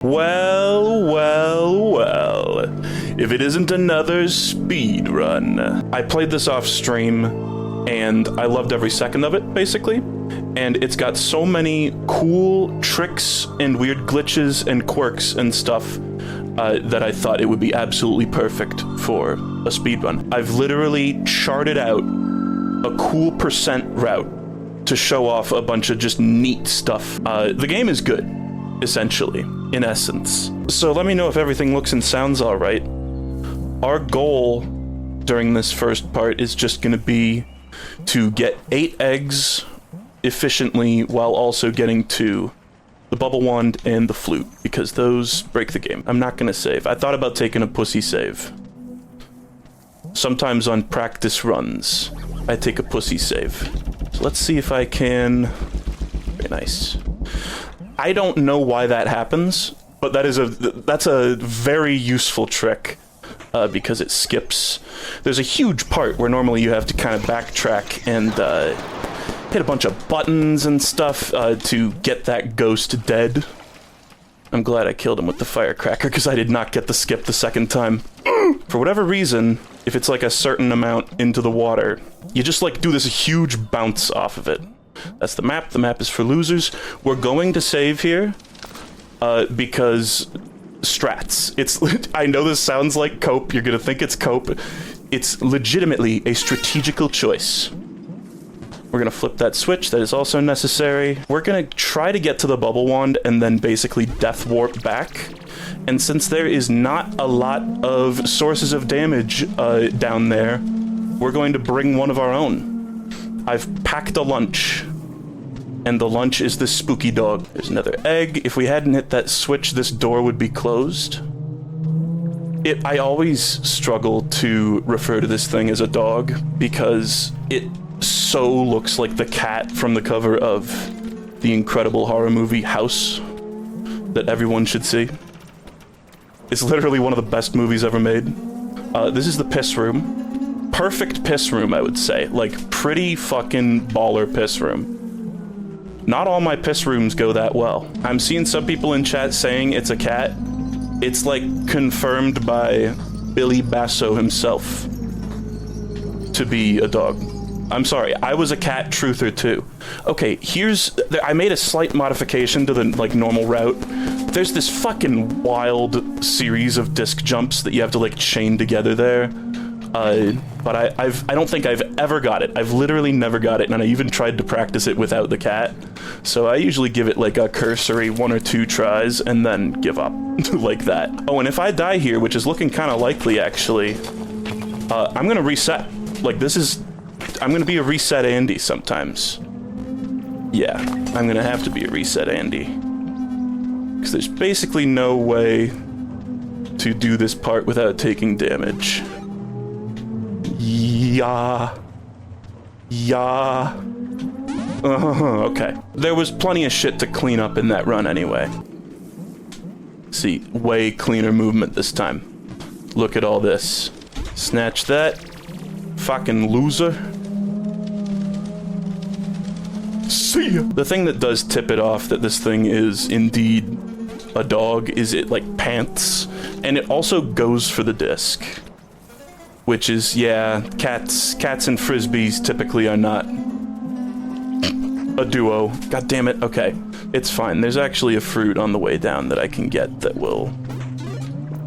Well, well, well. If it isn't another speed run. I played this off stream, and I loved every second of it, basically. And it's got so many cool tricks and weird glitches and quirks and stuff that I thought it would be absolutely perfect for a speed run. I've literally charted out a cool percent route to show off a bunch of just neat stuff. The game is good, essentially, in essence. So let me know if everything looks and sounds all right. Our goal during this first part is just going to be to get 8 eggs efficiently while also getting to the bubble wand and the flute, because those break the game. I'm not going to save. I thought about taking a pussy save. Sometimes on practice runs, I take a pussy save. So let's see if I can... Very nice. I don't know why that happens, but that's a very useful trick. Because it skips. There's a huge part where normally you have to kind of backtrack and hit a bunch of buttons and stuff to get that ghost dead. I'm glad I killed him with the firecracker because I did not get the skip the second time. For whatever reason, if it's like a certain amount into the water, you just like do this huge bounce off of it. That's the map. The map is for losers. We're going to save here because... strats. I know this sounds like cope, you're gonna think it's cope. It's legitimately a strategical choice. We're gonna flip that switch, that is also necessary. We're gonna try to get to the bubble wand and then basically death warp back. And since there is not a lot of sources of damage down there, we're going to bring one of our own. I've packed a lunch. And the lunch is this spooky dog. There's another egg. If we hadn't hit that switch, this door would be closed. I always struggle to refer to this thing as a dog because it so looks like the cat from the cover of the incredible horror movie House that everyone should see. It's literally one of the best movies ever made. This is the piss room. Perfect piss room, I would say. Like, pretty fucking baller piss room. Not all my piss rooms go that well. I'm seeing some people in chat saying it's a cat. It's like confirmed by Billy Basso himself to be a dog. I'm sorry, I was a cat truther too. Okay, I made a slight modification to the like normal route. There's this fucking wild series of disc jumps that you have to like chain together there. But I don't think I've ever got it. I've literally never got it, and I even tried to practice it without the cat. So I usually give it like a cursory 1 or 2 tries and then give up like that. Oh, and if I die here, which is looking kind of likely actually, I'm gonna reset. Like I'm gonna be a reset Andy sometimes. Yeah, I'm gonna have to be a reset Andy. Because there's basically no way to do this part without taking damage. Yeah. Okay. There was plenty of shit to clean up in that run anyway. See, way cleaner movement this time. Look at all this. Snatch that. Fucking loser. See ya. The thing that does tip it off that this thing is indeed a dog is it like pants, and it also goes for the disc. Which is, yeah, cats and frisbees typically are not a duo. God damn it, okay. It's fine. There's actually a fruit on the way down that I can get that will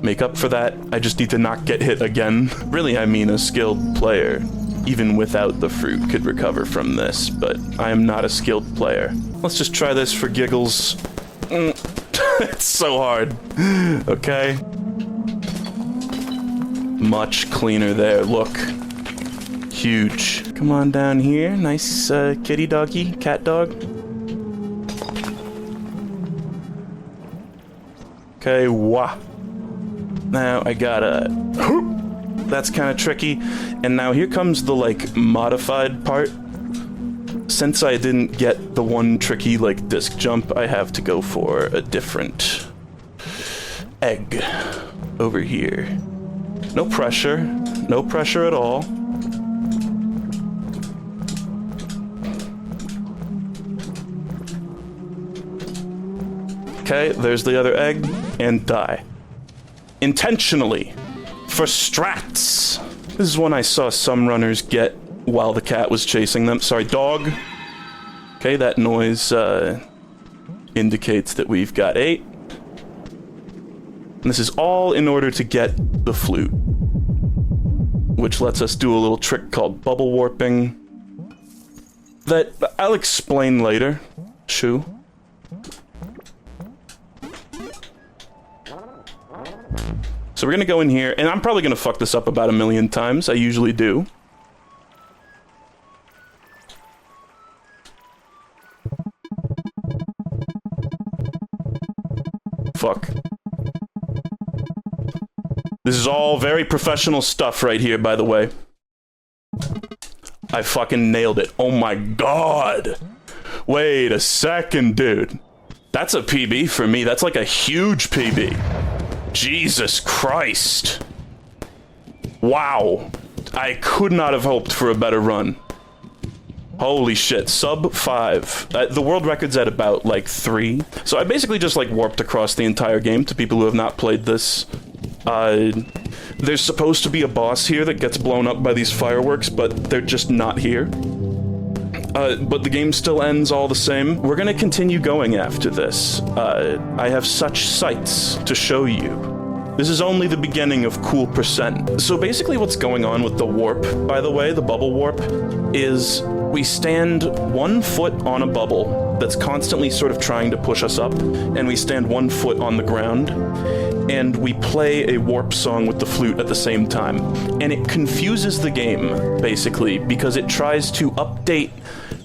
make up for that. I just need to not get hit again. Really, I mean a skilled player, even without the fruit, could recover from this, but I am not a skilled player. Let's just try this for giggles. It's so hard. Okay. Much cleaner there, look. Huge. Come on down here. Nice kitty doggy, cat dog. Okay, wah. Now I gotta... That's kind of tricky. And now here comes the, like, modified part. Since I didn't get the one tricky, like, disc jump, I have to go for a different egg over here. No pressure. No pressure at all. Okay, there's the other egg, and die. Intentionally. For strats. This is one I saw some runners get while the cat was chasing them. Sorry, dog. Okay, that noise indicates that we've got 8. And this is all in order to get the flute, which lets us do a little trick called bubble warping that I'll explain later. Shoo. So we're gonna go in here, and I'm probably gonna fuck this up about 1,000,000 times. I usually do. Fuck. This is all very professional stuff right here, by the way. I fucking nailed it. Oh my god. Wait a second, dude. That's a PB for me. That's like a huge PB. Jesus Christ. Wow. I could not have hoped for a better run. Holy shit, sub 5. The world record's at about, like, 3. So I basically just, like, warped across the entire game to people who have not played this. There's supposed to be a boss here that gets blown up by these fireworks, but they're just not here. But the game still ends all the same. We're gonna continue going after this. I have such sights to show you. This is only the beginning of cool percent. So basically what's going on with the warp, by the way, the bubble warp, is we stand 1 foot on a bubble that's constantly sort of trying to push us up, and we stand 1 foot on the ground, and we play a warp song with the flute at the same time. And it confuses the game, basically, because it tries to update.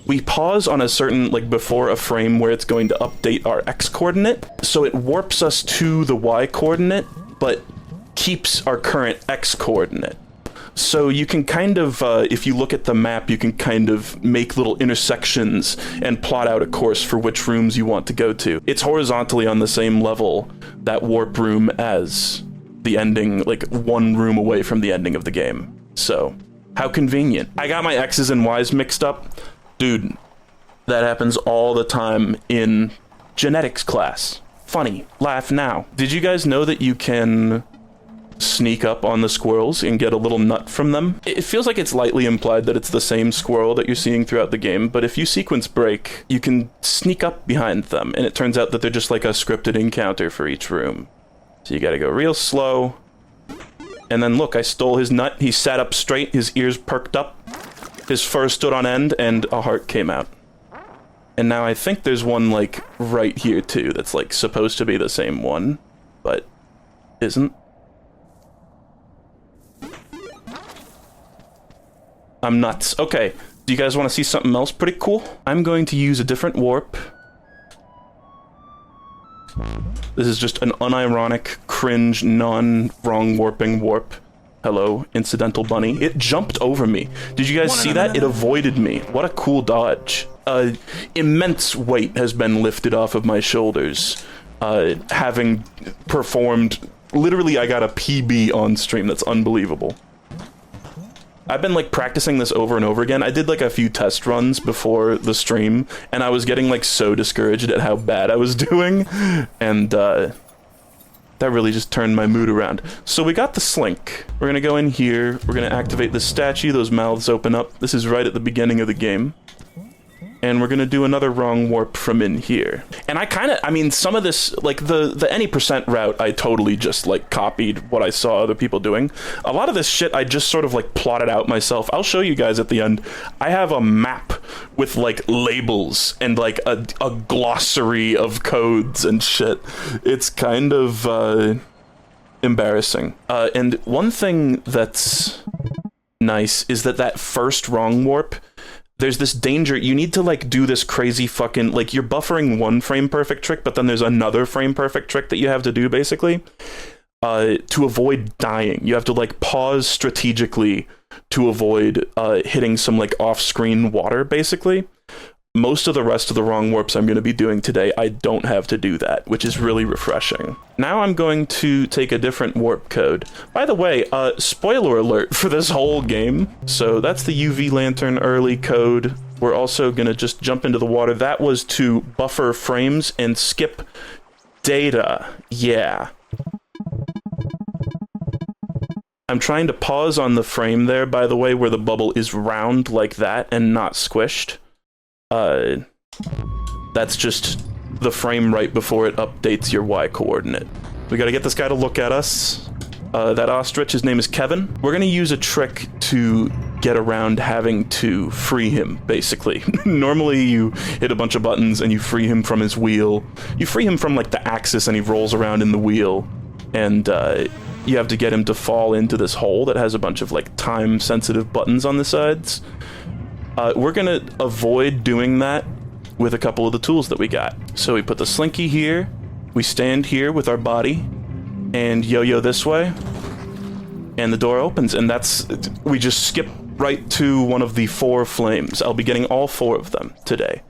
We pause on a certain, like, before a frame where it's going to update our X coordinate, so it warps us to the Y coordinate, but keeps our current X coordinate. So you can kind of, if you look at the map, you can kind of make little intersections and plot out a course for which rooms you want to go to. It's horizontally on the same level, that warp room, as the ending, like 1 room away from the ending of the game. So, how convenient. I got my X's and Y's mixed up. Dude, that happens all the time in genetics class. Funny, laugh now. Did you guys know that you can sneak up on the squirrels and get a little nut from them? It feels like it's lightly implied that it's the same squirrel that you're seeing throughout the game, but if you sequence break, you can sneak up behind them, and it turns out that they're just like a scripted encounter for each room. So you gotta go real slow. And then look, I stole his nut. He sat up straight, his ears perked up, his fur stood on end, and a heart came out. And now I think there's one, like, right here, too, that's, like, supposed to be the same one, but isn't. I'm nuts. Okay, do you guys want to see something else pretty cool? I'm going to use a different warp. This is just an unironic, cringe, non-wrong warping warp. Hello, incidental bunny. It jumped over me. Did you guys see that? It avoided me. What a cool dodge. Immense weight has been lifted off of my shoulders. Having performed... Literally, I got a PB on stream. That's unbelievable. I've been, like, practicing this over and over again. I did, like, a few test runs before the stream, and I was getting, like, so discouraged at how bad I was doing, and, that really just turned my mood around. So we got the slink. We're gonna go in here, we're gonna activate the statue, those mouths open up. This is right at the beginning of the game. And we're gonna do another wrong warp from in here. And I mean, some of this, like, the any percent route, I totally just, like, copied what I saw other people doing. A lot of this shit, I just sort of, like, plotted out myself. I'll show you guys at the end. I have a map with, like, labels and, like, a glossary of codes and shit. It's kind of, embarrassing. And one thing that's nice is that first wrong warp, there's this danger, you need to, like, do this crazy fucking, like, you're buffering one frame perfect trick, but then there's another frame perfect trick that you have to do, basically, to avoid dying. You have to, like, pause strategically to avoid hitting some, like, off-screen water, basically. Most of the rest of the wrong warps I'm going to be doing today, I don't have to do that, which is really refreshing. Now I'm going to take a different warp code. By the way, spoiler alert for this whole game. So that's the UV lantern early code. We're also going to just jump into the water. That was to buffer frames and skip data. Yeah. I'm trying to pause on the frame there, by the way, where the bubble is round like that and not squished. That's just the frame right before it updates your Y coordinate. We gotta get this guy to look at us. That ostrich, his name is Kevin. We're gonna use a trick to get around having to free him, basically. Normally you hit a bunch of buttons and you free him from his wheel. You free him from, like, the axis and he rolls around in the wheel. And, you have to get him to fall into this hole that has a bunch of, like, time-sensitive buttons on the sides. We're gonna avoid doing that with a couple of the tools that we got. So we put the slinky here, we stand here with our body, and yo-yo this way, and the door opens, and we just skip right to one of the 4 flames. I'll be getting all 4 of them today,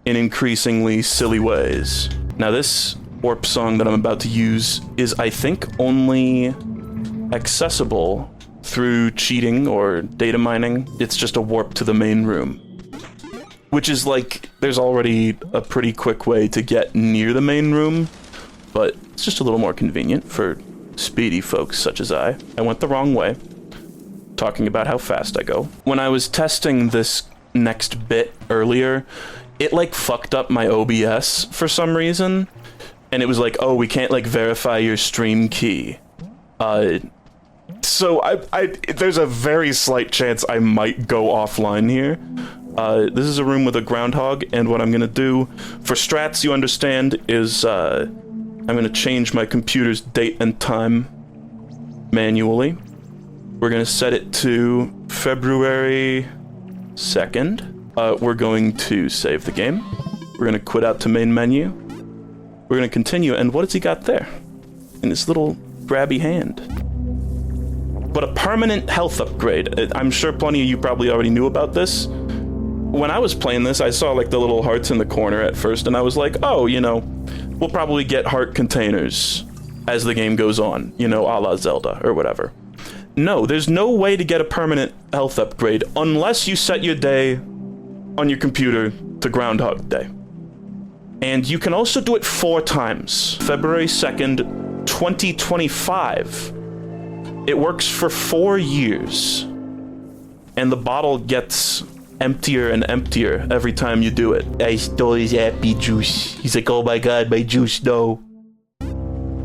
in increasingly silly ways. Now this warp song that I'm about to use is, I think, only accessible through cheating or data mining. It's just a warp to the main room. Which is like, there's already a pretty quick way to get near the main room, but it's just a little more convenient for speedy folks such as I. I went the wrong way, talking about how fast I go. When I was testing this next bit earlier, it like fucked up my OBS for some reason, and it was like, oh, we can't like verify your stream key. So there's a very slight chance I might go offline here. This is a room with a groundhog, and what I'm gonna do, for strats, you understand, is, I'm gonna change my computer's date and time manually. We're gonna set it to February 2nd. We're going to save the game. We're gonna quit out to main menu. We're gonna continue, and what has he got there? In this little grabby hand. But a permanent health upgrade. I'm sure plenty of you probably already knew about this. When I was playing this, I saw like the little hearts in the corner at first, and I was like, oh, you know, we'll probably get heart containers as the game goes on, you know, a la Zelda or whatever. No, there's no way to get a permanent health upgrade unless you set your day on your computer to Groundhog Day. And you can also do it 4 times. February 2nd, 2025. It works for 4 years. And the bottle gets emptier and emptier every time you do it. I stole his happy juice. He's like, oh my god, my juice, no.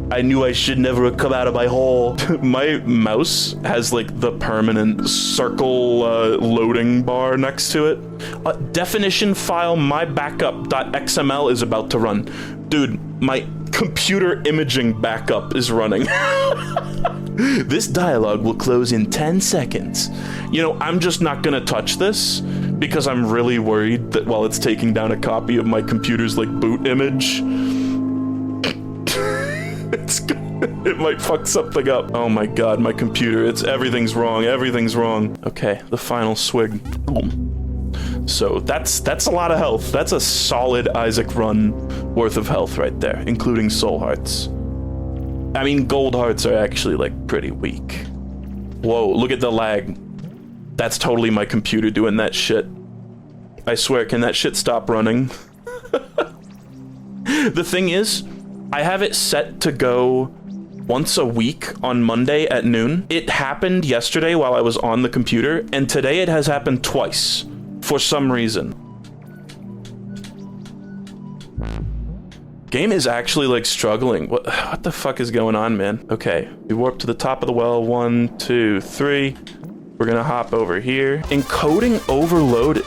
I knew I should never have come out of my hole. My mouse has like the permanent circle loading bar next to it. Definition file mybackup.xml is about to run. Dude, my computer imaging backup is running. This dialogue will close in 10 seconds. You know, I'm just not gonna touch this because I'm really worried that while it's taking down a copy of my computer's like boot image, it might fuck something up. Oh my god, my computer, everything's wrong, everything's wrong. Okay, the final swig. Boom. So that's a lot of health. That's a solid Isaac run worth of health right there, including soul hearts. I mean, gold hearts are actually like pretty weak. Whoa, look at the lag. That's totally my computer doing that shit. I swear, can that shit stop running? The thing is, I have it set to go once a week on Monday at noon. It happened yesterday while I was on the computer, and today it has happened twice, for some reason. Game is actually, like, struggling. What the fuck is going on, man? Okay, we warp to the top of the well. 1, 2, 3. We're gonna hop over here. Encoding overloaded.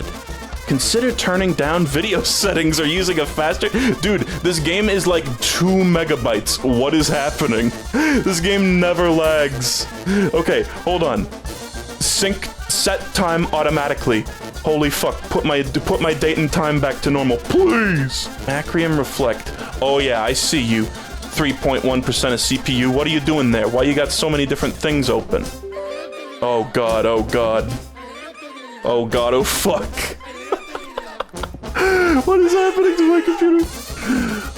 Consider turning down video settings or using a faster... Dude, this game is like 2 megabytes. What is happening? This game never lags. Okay, hold on. Sync set time automatically. Holy fuck, put my date and time back to normal, please. Acrium reflect. Oh yeah, I see you. 3.1% of CPU. What are you doing there? Why you got so many different things open? Oh god, oh god. Oh god, oh fuck. What is happening to my computer?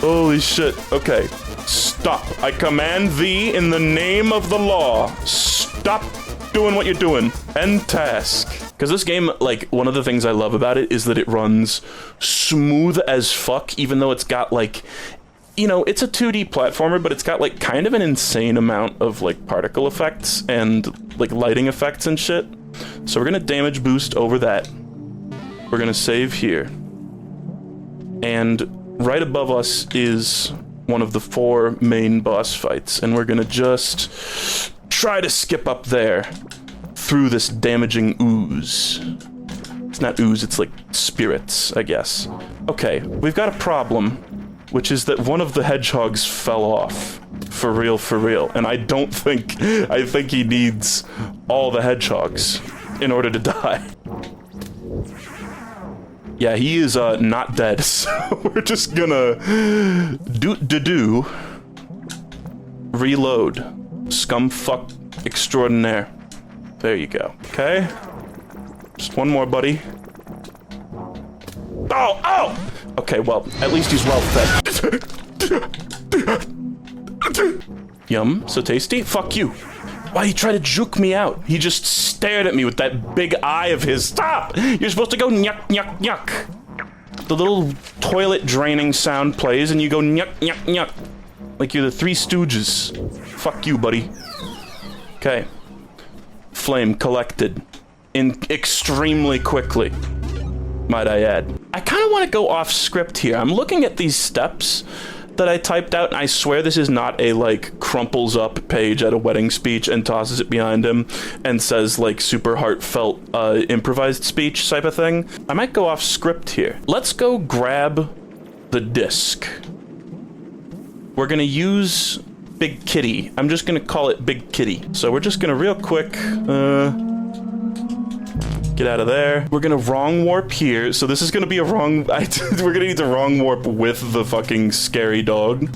Holy shit. Okay. Stop. I command thee in the name of the law. Stop doing what you're doing. End task. Because this game, like, one of the things I love about it is that it runs smooth as fuck, even though it's got, like, you know, it's a 2D platformer, but it's got like kind of an insane amount of like particle effects and like lighting effects and shit. So we're gonna damage boost over that. We're gonna save here. And right above us is one of the 4 main boss fights, and we're gonna just try to skip up there through this damaging ooze. It's not ooze, it's like spirits, I guess. Okay, we've got a problem, which is that one of the hedgehogs fell off. For real, and I think he needs all the hedgehogs in order to die. Yeah, he is not dead, so we're just gonna reload. Scumfuck extraordinaire. There you go. Okay. Just one more, buddy. Oh! Okay, well, at least he's well fed. Yum, so tasty. Fuck you. Why he tried to juke me out? He just stared at me with that big eye of his. Stop! You're supposed to go nyuk, nyuk, nyuk. The little toilet draining sound plays and you go nyuk, nyuk, nyuk. Like you're the Three Stooges. Fuck you, buddy. Okay. Flame collected. Extremely quickly, might I add. I kind of want to go off script here. I'm looking at these steps that I typed out, and I swear this is not a, like, crumples up page at a wedding speech and tosses it behind him and says, like, super heartfelt, improvised speech type of thing. I might go off script here. Let's go grab the disc. We're gonna use Big Kitty. I'm just gonna call it Big Kitty. So we're just gonna real quick, get out of there. We're gonna wrong warp here. So this is gonna be a wrong... we're gonna need to wrong warp with the fucking scary dog.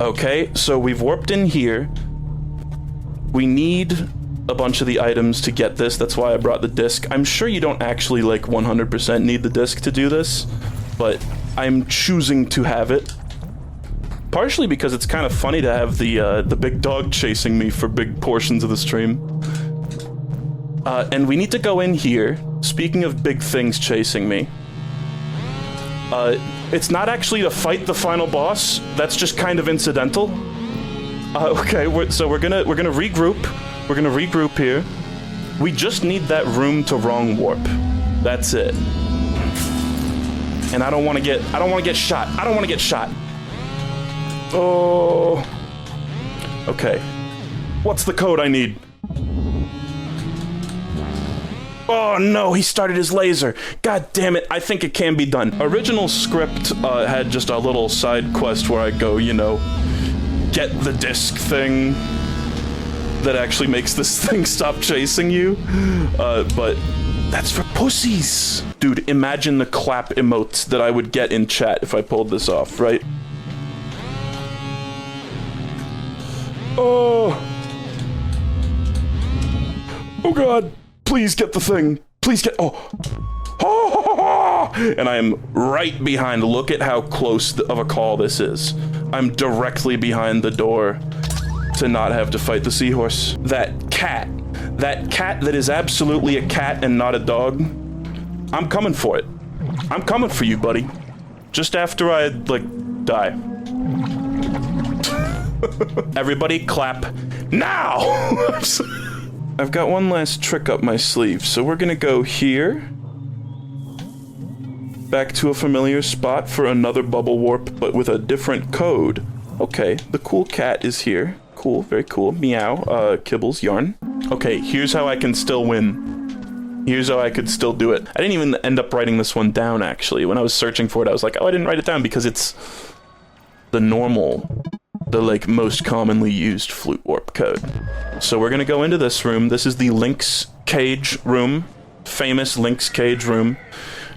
Okay, so we've warped in here. We need a bunch of the items to get this. That's why I brought the disc. I'm sure you don't actually, like, 100% need the disc to do this, but I'm choosing to have it. Partially because it's kind of funny to have the big dog chasing me for big portions of the stream. And we need to go in here. Speaking of big things chasing me, it's not actually to fight the final boss. That's just kind of incidental. Okay, so we're gonna regroup. We're gonna regroup here. We just need that room to wrong warp. That's it. And I don't want to get shot. I don't want to get shot. Oh. Okay. What's the code I need? Oh no, he started his laser. God damn it, I think it can be done. Original script had just a little side quest where I go, you know, get the disc thing that actually makes this thing stop chasing you. But that's for pussies. Dude, imagine the clap emotes that I would get in chat if I pulled this off, right? Oh. Oh god. Please get the thing. Please get... Oh. Oh. And I am right behind. Look at how close of a call this is. I'm directly behind the door to not have to fight the seahorse. That cat that is absolutely a cat and not a dog. I'm coming for it. I'm coming for you, buddy. Just after I, like, die. Everybody clap now! I've got one last trick up my sleeve, so we're gonna go here. Back to a familiar spot for another bubble warp, but with a different code. Okay, the cool cat is here. Cool, very cool. Meow, Kibbles, yarn. Okay, here's how I can still win. Here's how I could still do it. I didn't even end up writing this one down, actually. When I was searching for it, I was like, oh, I didn't write it down because it's the normal, the, like, most commonly used flute warp code. So we're gonna go into this room. This is the Lynx cage room. Famous Lynx cage room.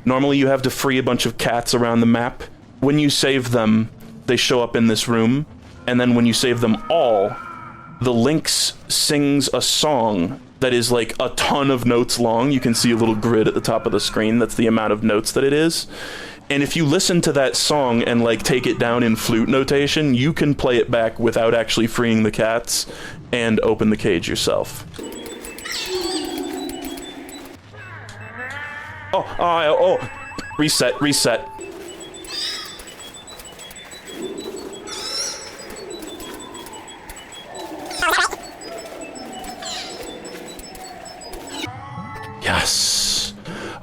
Normally you have to free a bunch of cats around the map. When you save them, they show up in this room. And then when you save them all, the Lynx sings a song that is like a ton of notes long. You can see a little grid at the top of the screen. That's the amount of notes that it is. And if you listen to that song and, like, take it down in flute notation, you can play it back without actually freeing the cats and open the cage yourself. Oh, reset.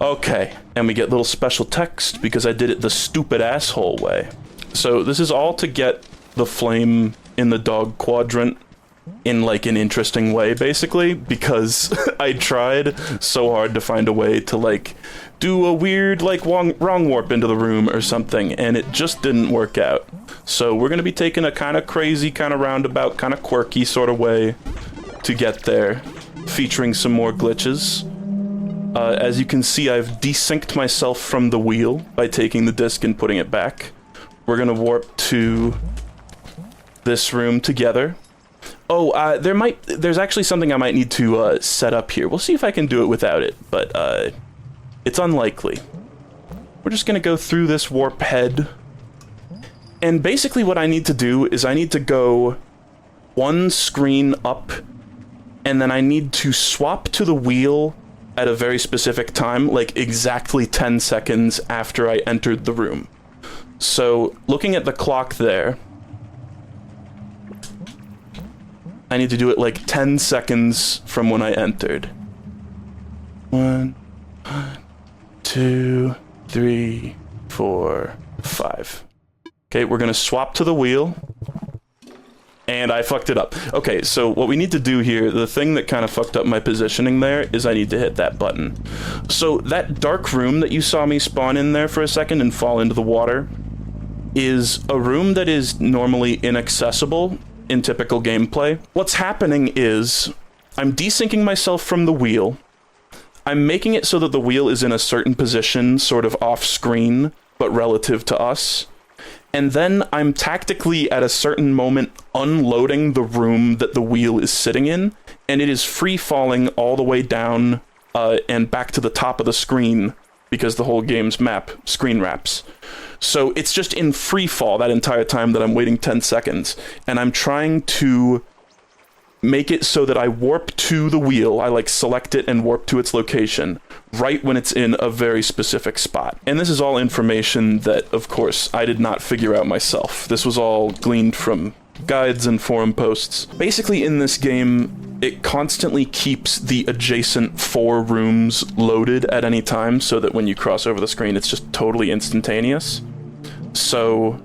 Okay, and we get little special text because I did it the stupid asshole way. So this is all to get the flame in the dog quadrant in like an interesting way, basically, because I tried so hard to find a way to like do a weird like wrong warp into the room or something, and it just didn't work out. So we're gonna be taking a kind of crazy, kind of roundabout, kind of quirky sort of way to get there, featuring some more glitches. As you can see, I've desynced myself from the wheel by taking the disc and putting it back. We're gonna warp to this room together. Oh, there's actually something I might need to set up here. We'll see if I can do it without it, but it's unlikely. We're just gonna go through this warp head. And basically what I need to do is I need to go one screen up, and then I need to swap to the wheel at a very specific time, like exactly 10 seconds after I entered the room. So, looking at the clock there, I need to do it like 10 seconds from when I entered. 1, 2, 3, 4, 5. Okay, we're gonna swap to the wheel. And I fucked it up. Okay, so what we need to do here, the thing that kind of fucked up my positioning there, is I need to hit that button. So that dark room that you saw me spawn in there for a second and fall into the water is a room that is normally inaccessible in typical gameplay. What's happening is I'm desyncing myself from the wheel. I'm making it so that the wheel is in a certain position, sort of off screen, but relative to us. And then I'm tactically, at a certain moment, unloading the room that the wheel is sitting in, and it is free-falling all the way down and back to the top of the screen, because the whole game's map screen wraps. So it's just in free fall that entire time that I'm waiting 10 seconds, and I'm trying to make it so that I warp to the wheel. I like select it and warp to its location right when it's in a very specific spot. And this is all information that, of course, I did not figure out myself. This was all gleaned from guides and forum posts. Basically, in this game, it constantly keeps the adjacent 4 rooms loaded at any time so that when you cross over the screen, it's just totally instantaneous. So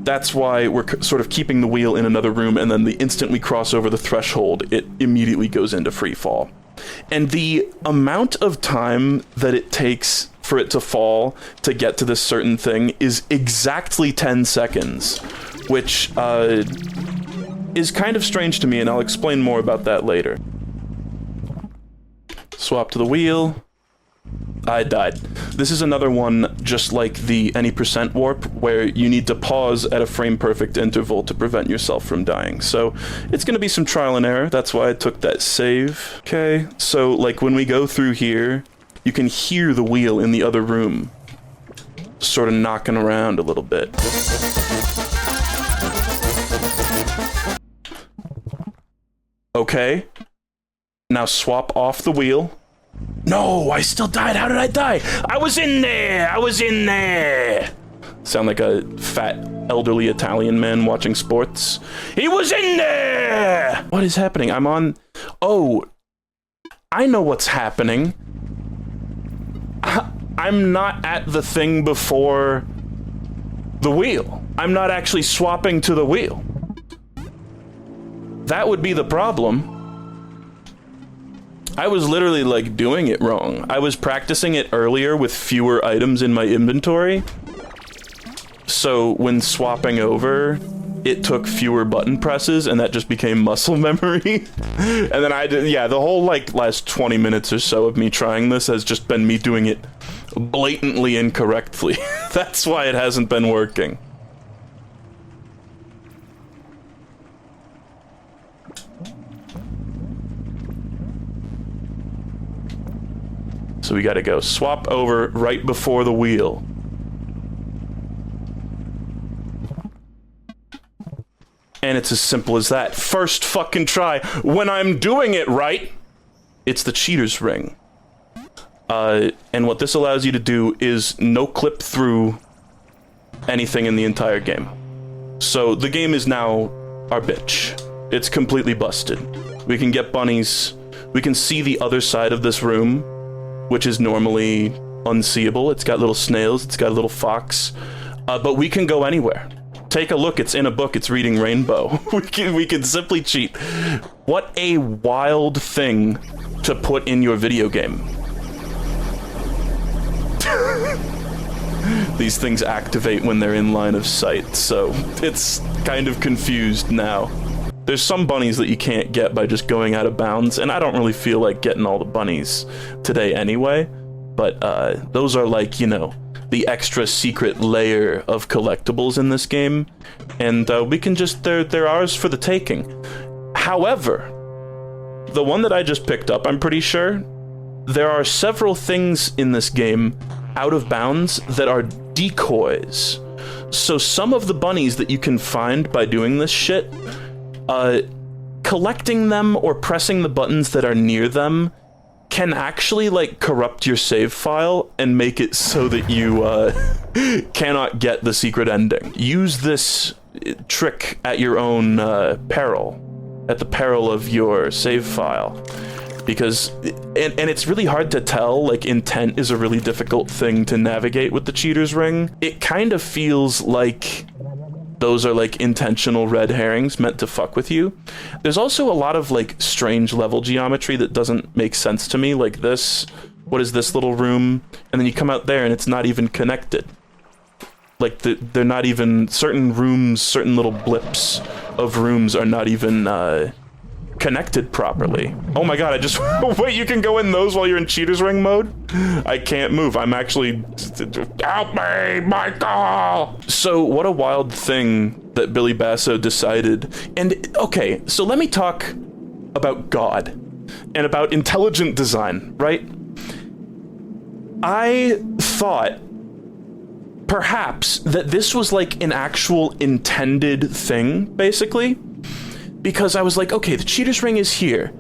that's why we're sort of keeping the wheel in another room, and then the instant we cross over the threshold, it immediately goes into free fall. And the amount of time that it takes for it to fall to get to this certain thing is exactly 10 seconds, which is kind of strange to me, and I'll explain more about that later. Swap to the wheel. I died. This is another one, just like the any % warp, where you need to pause at a frame-perfect interval to prevent yourself from dying. So it's going to be some trial and error. That's why I took that save. Okay, so like when we go through here, you can hear the wheel in the other room sort of knocking around a little bit. Okay, now swap off the wheel. No, I still died. How did I die? I was in there. I was in there. Sound like a fat, elderly Italian man watching sports. He was in there. What is happening? I'm on... Oh, I know what's happening. I'm not at the thing before the wheel. I'm not actually swapping to the wheel. That would be the problem. I was literally, like, doing it wrong. I was practicing it earlier with fewer items in my inventory. So, when swapping over, it took fewer button presses, and that just became muscle memory. And then I did, yeah, the whole, like, last 20 minutes or so of me trying this has just been me doing it blatantly incorrectly. That's why it hasn't been working. So we gotta go swap over right before the wheel. And it's as simple as that. First fucking try. When I'm doing it right, it's the cheater's ring. And what this allows you to do is no clip through anything in the entire game. So the game is now our bitch. It's completely busted. We can get bunnies. We can see the other side of this room. which is normally unseeable. It's got little snails, it's got a little fox, but we can go anywhere. Take a look, it's in a book, it's reading Rainbow. we can simply cheat. What a wild thing to put in your video game. These things activate when they're in line of sight, so it's kind of confused now. There's some bunnies that you can't get by just going out of bounds, and I don't really feel like getting all the bunnies today anyway, but those are like, you know, the extra secret layer of collectibles in this game, and we can just, they're ours for the taking. However, the one that I just picked up, I'm pretty sure, there are several things in this game out of bounds that are decoys. So some of the bunnies that you can find by doing this shit, collecting them or pressing the buttons that are near them can actually, like, corrupt your save file and make it so that you cannot get the secret ending. Use this trick at your own peril, at the peril of your save file. Because, and it's really hard to tell, like, intent is a really difficult thing to navigate with the cheater's ring. It kind of feels like those are, like, intentional red herrings meant to fuck with you. There's also a lot of, like, strange level geometry that doesn't make sense to me, like this. What is this little room? And then you come out there and it's not even connected. Like, they're not even, certain rooms, certain little blips of rooms are not even, connected properly. Oh my god, I just wait, you can go in those while you're in cheater's ring mode? I can't move. I'm actually, help me, Michael! So what a wild thing that Billy Basso decided. And okay, so let me talk about God and about intelligent design, right? I thought perhaps that this was like an actual intended thing, basically. Because I was like, okay, the cheater's ring is here.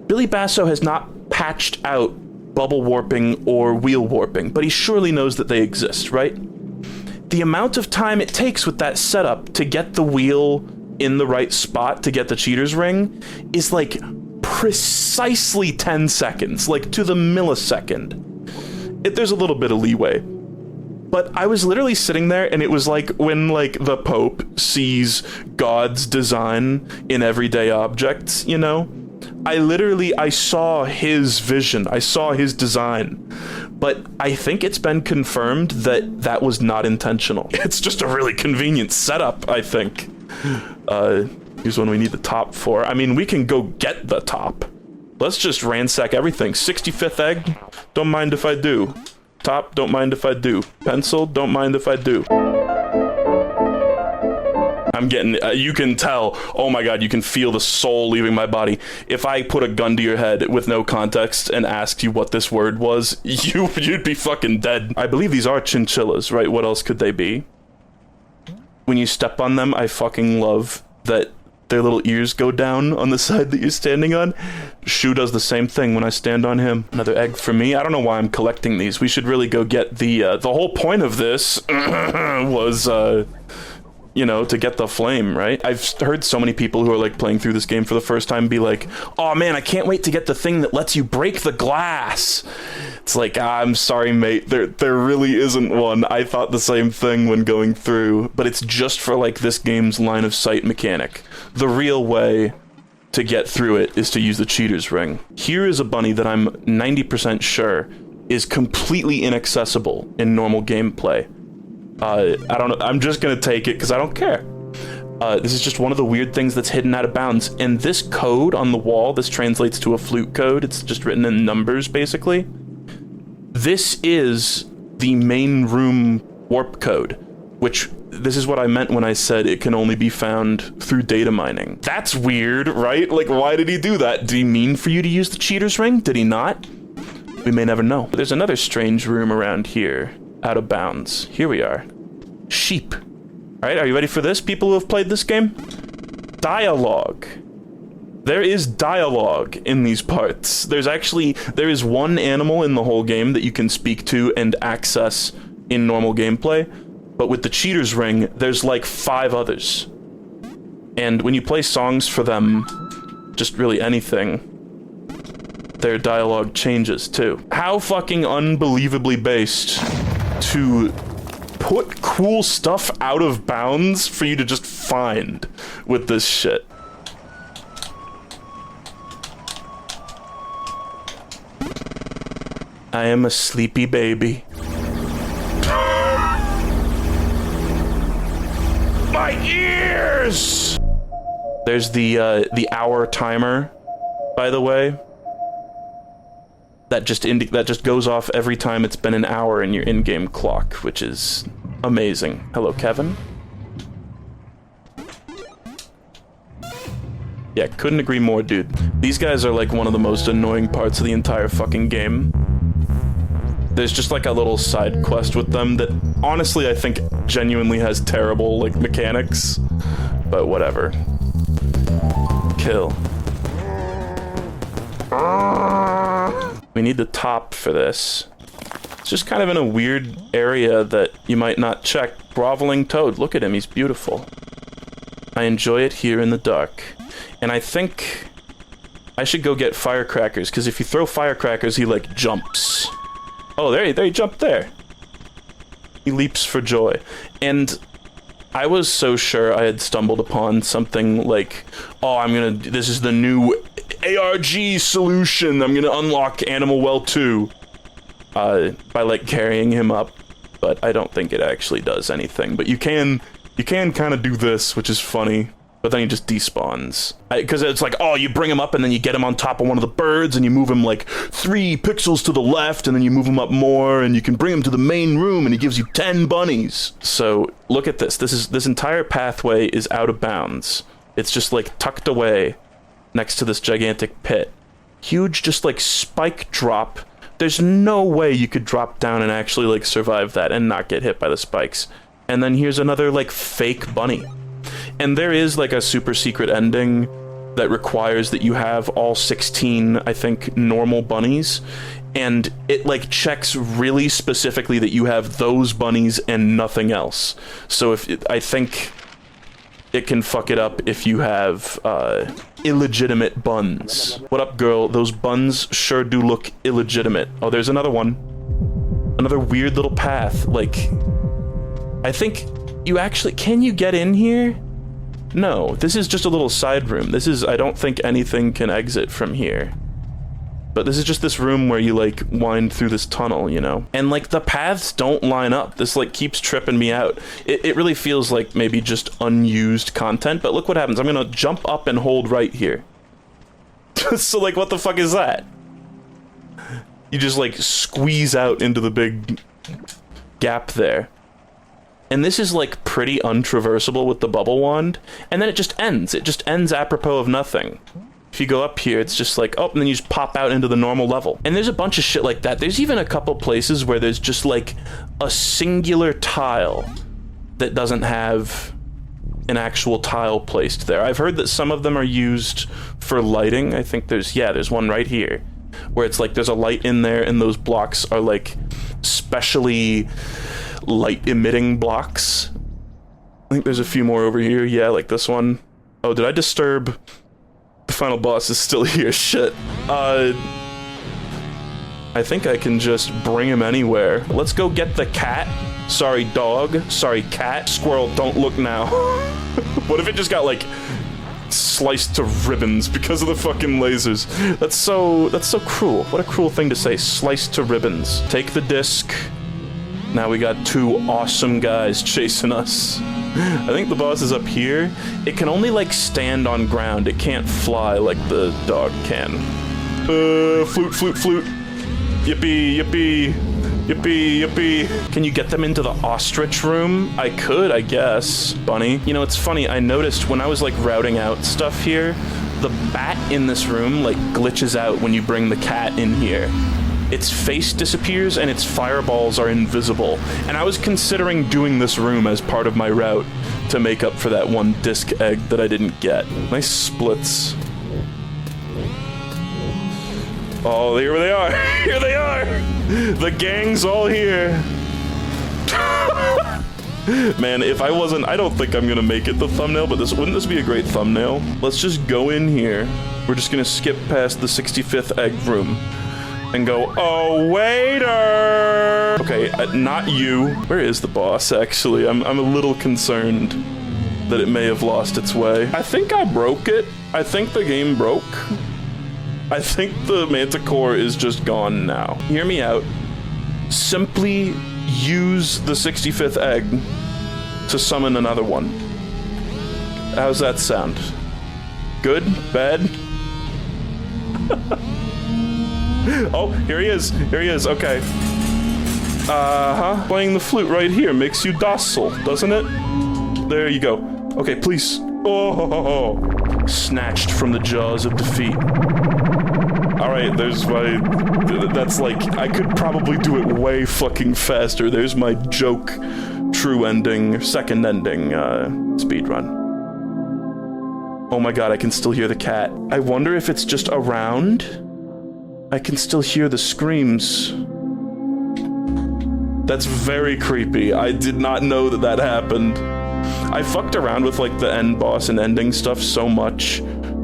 Billy Basso has not patched out bubble warping or wheel warping, but he surely knows that they exist, right? The amount of time it takes with that setup to get the wheel in the right spot to get the cheater's ring is like precisely 10 seconds, like to the millisecond. There's a little bit of leeway. But I was literally sitting there, and it was like when, like, the Pope sees God's design in everyday objects, you know? I saw his vision, I saw his design. But I think it's been confirmed that that was not intentional. It's just a really convenient setup, I think. Here's one we need the top for. I mean, we can go get the top. Let's just ransack everything. 65th egg? Don't mind if I do. Top, don't mind if I do. Pencil, don't mind if I do. I'm getting, you can tell, oh my god, you can feel the soul leaving my body. If I put a gun to your head with no context and asked you what this word was, you'd be fucking dead. I believe these are chinchillas, right? What else could they be? When you step on them, I fucking love that their little ears go down on the side that you're standing on. Shu does the same thing when I stand on him. Another egg for me. I don't know why I'm collecting these. We should really go get the whole point of this was, you know, to get the flame, right? I've heard so many people who are, like, playing through this game for the first time be like, oh man, I can't wait to get the thing that lets you break the glass. It's like, I'm sorry, mate, there really isn't one. I thought the same thing when going through, but it's just for, like, this game's line of sight mechanic. The real way to get through it is to use the cheater's ring. Here is a bunny that I'm 90% sure is completely inaccessible in normal gameplay. I don't know, I'm just gonna take it because I don't care. This is just one of the weird things that's hidden out of bounds, and this code on the wall, this translates to a flute code, it's just written in numbers, basically. This is the main room warp code, which, this is what I meant when I said it can only be found through data mining. That's weird, right? Like, why did he do that? Did he mean for you to use the cheater's ring? Did he not? We may never know. There's another strange room around here, out of bounds. Here we are. Sheep. Alright, are you ready for this, people who have played this game? Dialogue. There is dialogue in these parts. There is one animal in the whole game that you can speak to and access in normal gameplay, but with the cheater's ring, there's like 5 others. And when you play songs for them, just really anything, their dialogue changes too. How fucking unbelievably based to put cool stuff out of bounds for you to just find with this shit. I am a sleepy baby. My ears! There's the hour timer, by the way. That just goes off every time it's been an hour in your in-game clock, which is amazing. Hello, Kevin. Yeah, couldn't agree more, dude. These guys are like one of the most annoying parts of the entire fucking game. There's just like a little side quest with them that honestly I think genuinely has terrible like mechanics, but whatever. Kill. We need the top for this. It's just kind of in a weird area that you might not check. Groveling toad, look at him, he's beautiful. I enjoy it here in the dark. And I think I should go get firecrackers, because if you throw firecrackers, he like jumps. Oh, there he jumped there. He leaps for joy. And I was so sure I had stumbled upon something like, oh, this is the new ARG solution. I'm gonna unlock Animal Well 2 by like carrying him up, but I don't think it actually does anything. But you can kind of do this, which is funny. But then he just despawns. Because it's like, oh, you bring him up and then you get him on top of one of the birds and you move him like 3 pixels to the left and then you move him up more and you can bring him to the main room and he gives you 10 bunnies. So look at this. This entire pathway is out of bounds. It's just like tucked away next to this gigantic pit. Huge, just like spike drop. There's no way you could drop down and actually like survive that and not get hit by the spikes. And then here's another like fake bunny. And there is like a super secret ending that requires that you have all 16, I think, normal bunnies. And it like checks really specifically that you have those bunnies and nothing else. So I think it can fuck it up if you have illegitimate buns. What up, girl? Those buns sure do look illegitimate. Oh, there's another one. Another weird little path. Like, I think you actually... Can you get in here? No, this is just a little side room. I don't think anything can exit from here. But this is just this room where you, like, wind through this tunnel, you know? And, like, the paths don't line up. This, like, keeps tripping me out. It really feels like maybe just unused content, but look what happens. I'm gonna jump up and hold right here. So, like, what the fuck is that? You just, like, squeeze out into the big gap there. And this is, like, pretty untraversable with the bubble wand. And then it just ends. It just ends apropos of nothing. If you go up here, it's just like, oh, and then you just pop out into the normal level. And there's a bunch of shit like that. There's even a couple places where there's just, like, a singular tile that doesn't have an actual tile placed there. I've heard that some of them are used for lighting. I think there's one right here. Where it's like there's a light in there and those blocks are, like, specially... light-emitting blocks. I think there's a few more over here. Yeah, like this one. Oh, did I disturb? The final boss is still here. Shit. I think I can just bring him anywhere. Let's go get the cat. Sorry, dog. Sorry, cat. Squirrel, don't look now. What if it just got, like, sliced to ribbons because of the fucking lasers? That's so cruel. What a cruel thing to say. Sliced to ribbons. Take the disc. Now we got 2 awesome guys chasing us. I think the boss is up here. It can only, like, stand on ground. It can't fly like the dog can. Flute, flute, flute. Yippee, yippee. Yippee, yippee. Can you get them into the ostrich room? I could, I guess. Bunny. You know, it's funny. I noticed when I was, like, routing out stuff here, the bat in this room, like, glitches out when you bring the cat in here. Its face disappears and its fireballs are invisible. And I was considering doing this room as part of my route to make up for that one disc egg that I didn't get. Nice splits. Oh, here they are. Here they are. The gang's all here. Man, if I wasn't, I don't think I'm gonna make it the thumbnail, but wouldn't this be a great thumbnail? Let's just go in here. We're just gonna skip past the 65th egg room and go, oh, waiter! Okay, not you. Where is the boss, actually? I'm a little concerned that it may have lost its way. I think I broke it. I think the game broke. I think the Manticore is just gone now. Hear me out. Simply use the 65th egg to summon another one. How's that sound? Good? Bad? Oh, here he is. Here he is. Okay. Uh-huh. Playing the flute right here makes you docile, doesn't it? There you go. Okay, please. Oh, snatched from the jaws of defeat. All right, there's my... That's like... I could probably do it way fucking faster. There's my joke true ending, second ending, speedrun. Oh my god, I can still hear the cat. I wonder if it's just around? I can still hear the screams. That's very creepy. I did not know that that happened. I fucked around with like the end boss and ending stuff so much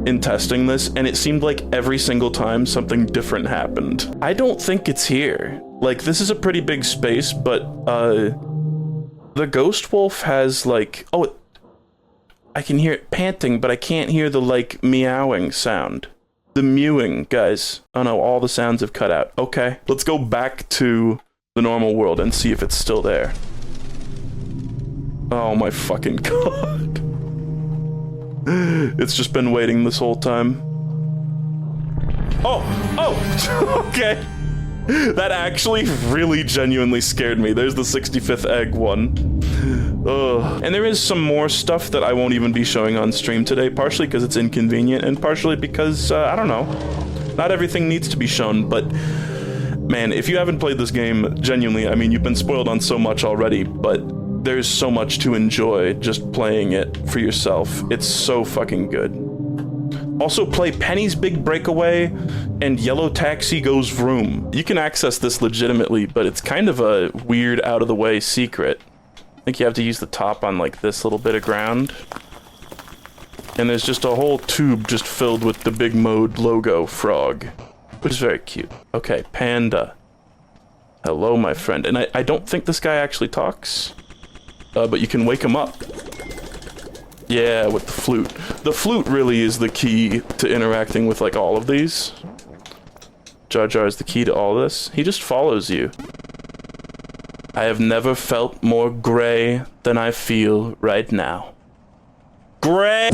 in testing this, and it seemed like every single time something different happened. I don't think it's here. Like, this is a pretty big space, but the ghost wolf has like, oh, I can hear it panting, but I can't hear the like meowing sound. The mewing, guys. Oh no, all the sounds have cut out. Okay, let's go back to the normal world and see if it's still there. Oh my fucking god. It's just been waiting this whole time. Oh, okay. That actually really genuinely scared me. There's the 65th egg one. Ugh. And there is some more stuff that I won't even be showing on stream today, partially because it's inconvenient, and partially because, I don't know. Not everything needs to be shown, but... Man, if you haven't played this game, genuinely, I mean, you've been spoiled on so much already, but there's so much to enjoy just playing it for yourself. It's so fucking good. Also, play Penny's Big Breakaway and Yellow Taxi Goes Vroom. You can access this legitimately, but it's kind of a weird, out-of-the-way secret. I think you have to use the top on, like, this little bit of ground. And there's just a whole tube just filled with the Big Mode logo frog, which is very cute. Okay, Panda. Hello, my friend. And I don't think this guy actually talks, but you can wake him up. Yeah, with the flute. The flute really is the key to interacting with, like, all of these. Jar Jar is the key to all this. He just follows you. I have never felt more gray than I feel right now. Gray!